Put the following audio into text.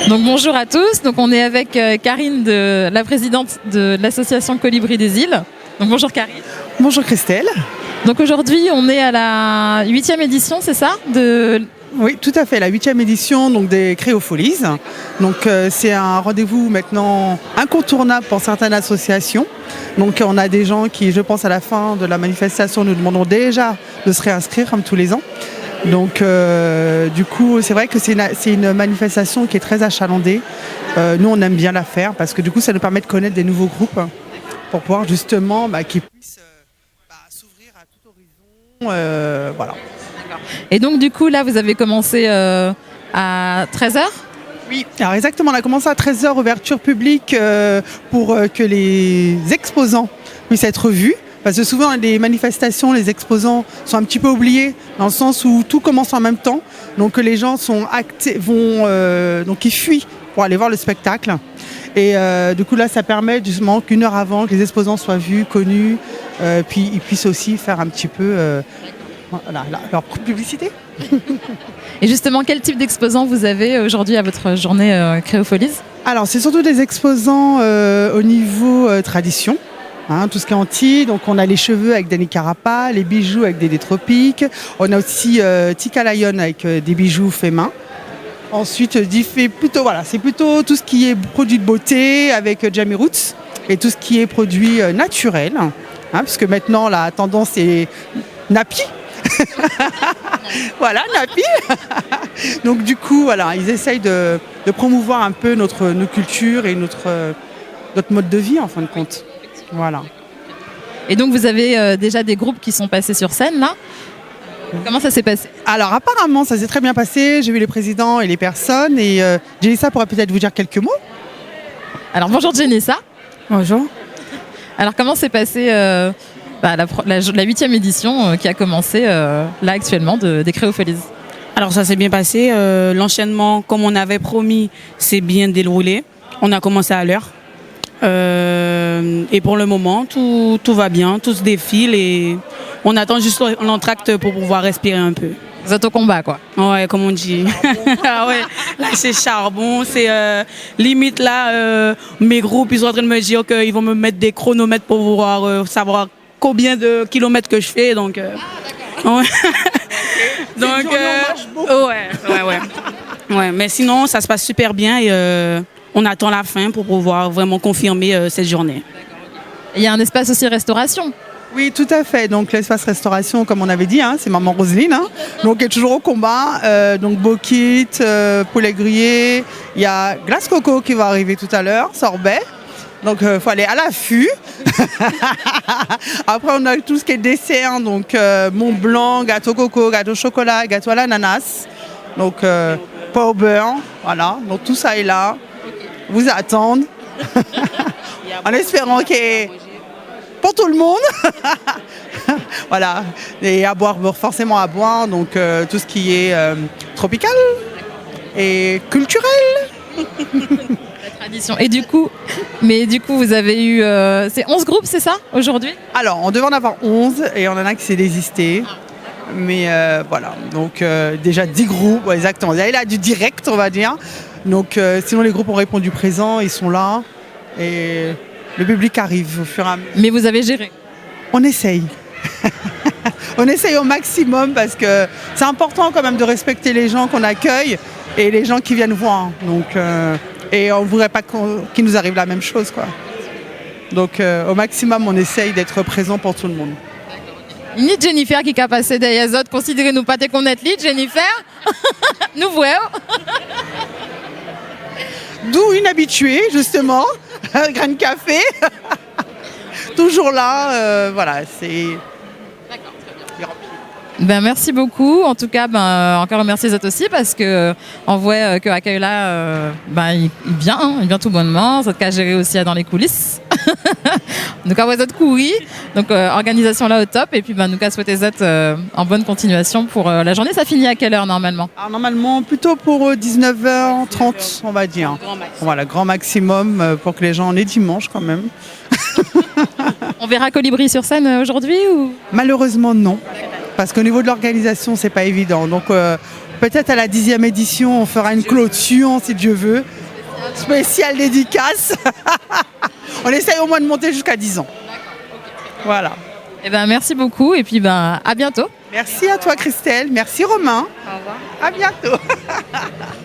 Donc bonjour à tous, donc on est avec Karine, la présidente de l'association Colibri des Îles. Donc bonjour Karine. Bonjour Christelle. Donc aujourd'hui on est à la 8e édition, c'est ça Oui, tout à fait, la 8e édition donc, des Créofolies. Donc c'est un rendez-vous maintenant incontournable pour certaines associations. Donc on a des gens qui, je pense à la fin de la manifestation, nous demanderont déjà de se réinscrire comme tous les ans. Donc du coup c'est vrai que c'est une manifestation qui est très achalandée. Nous on aime bien la faire parce que du coup ça nous permet de connaître des nouveaux groupes pour pouvoir justement qu'ils puissent s'ouvrir à tout horizon. Voilà. Et donc du coup là vous avez commencé à 13h? Oui, alors exactement, on a commencé à 13h, ouverture publique pour que les exposants puissent être vus. Parce que souvent, les manifestations, les exposants sont un petit peu oubliés, dans le sens où tout commence en même temps. Donc les gens ils fuient pour aller voir le spectacle. Et du coup, là, ça permet justement qu'une heure avant, que les exposants soient vus, connus, puis ils puissent aussi faire un petit peu leur publicité. Et justement, quel type d'exposants vous avez aujourd'hui à votre journée Créofolies? Alors, c'est surtout des exposants au niveau tradition. Tout ce qui est anti, donc on a les cheveux avec Danny Carapa, les bijoux avec des tropiques, on a aussi Tika Lion avec des bijoux faits main. Ensuite, c'est plutôt tout ce qui est produit de beauté avec Jamie Roots et tout ce qui est produit naturel, puisque maintenant la tendance est nappy. Voilà, nappy. Donc du coup, voilà, ils essayent de promouvoir un peu nos cultures et notre mode de vie en fin de compte. Voilà. Et donc vous avez déjà des groupes qui sont passés sur scène là. Comment ça s'est passé? Alors apparemment ça s'est très bien passé, j'ai vu les présidents et les personnes et Jenissa pourrait peut-être vous dire quelques mots. Alors bonjour Jenissa. Bonjour. Alors comment s'est passé la 8e édition qui a commencé là actuellement des Créofolies? Alors ça s'est bien passé, l'enchaînement comme on avait promis s'est bien déroulé, on a commencé à l'heure. Et pour le moment, tout va bien, tout se défile et on attend juste l'entracte pour pouvoir respirer un peu. Vous êtes au combat, quoi. Ouais, comme on dit. Ah ouais, là c'est charbon, c'est limite là, mes groupes ils sont en train de me dire qu'ils vont me mettre des chronomètres pour pouvoir savoir combien de kilomètres que je fais, donc. Ouais. Donc ouais, mais sinon ça se passe super bien et on attend la fin pour pouvoir vraiment confirmer cette journée. Il y a un espace aussi restauration. Oui, tout à fait. Donc l'espace restauration, comme on avait dit, c'est maman Roselyne. Donc elle est toujours au combat. Donc Bokit, poulet grillé. Il y a glace coco qui va arriver tout à l'heure, sorbet. Donc il faut aller à l'affût. Après on a tout ce qui est dessert. Donc Mont Blanc, gâteau coco, gâteau au chocolat, gâteau à l'ananas. Donc pas au beurre. Voilà. Donc tout ça est là. Vous attendent en espérant qu'il y ait pour tout le monde. Voilà, et à boire, forcément à boire, donc tout ce qui est tropical et culturel. La tradition. Et du coup vous avez eu c'est 11 groupes, c'est ça aujourd'hui? Alors on devait en avoir 11 et on en a qui s'est désisté. Mais voilà, donc déjà 10 groupes, ouais, exactement. Il y a là du direct, on va dire. Donc sinon les groupes ont répondu présent, ils sont là et le public arrive au fur et à mesure. Mais vous avez géré? On essaye. On essaye au maximum parce que c'est important quand même de respecter les gens qu'on accueille et les gens qui viennent voir. Donc, et on ne voudrait pas qu'il nous arrive la même chose, quoi. Donc au maximum on essaye d'être présent pour tout le monde. Ni Jennifer qui a passé derrière les autres, considérez-nous pas tes qu'on est lit, Jennifer. Nous voyons. D'où une habituée, justement, grain de café. Toujours là, voilà, c'est... D'accord, très bien. Merci beaucoup. En tout cas, encore remercier les autres aussi parce qu'on voit que l'accueil là, il vient tout bonnement. C'est qu'à gérer aussi dans les coulisses. Donc, on va être courir. Donc, organisation là au top. Et puis, nous qu'à souhaiter être en bonne continuation pour la journée. Ça finit à quelle heure normalement? Alors, normalement, plutôt pour 19h30, on va dire. Voilà, grand maximum pour que les gens en aient dimanche quand même. On verra Colibri sur scène aujourd'hui ou? Malheureusement, non. Parce qu'au niveau de l'organisation, c'est pas évident. Donc, Peut-être à la 10e édition, on fera une clôture, si Dieu veut. Spéciale dédicace. On essaye au moins de monter jusqu'à 10 ans. Voilà. Eh ben, merci beaucoup et puis ben, à bientôt. Merci à toi Christelle, merci Romain. Au revoir. À bientôt.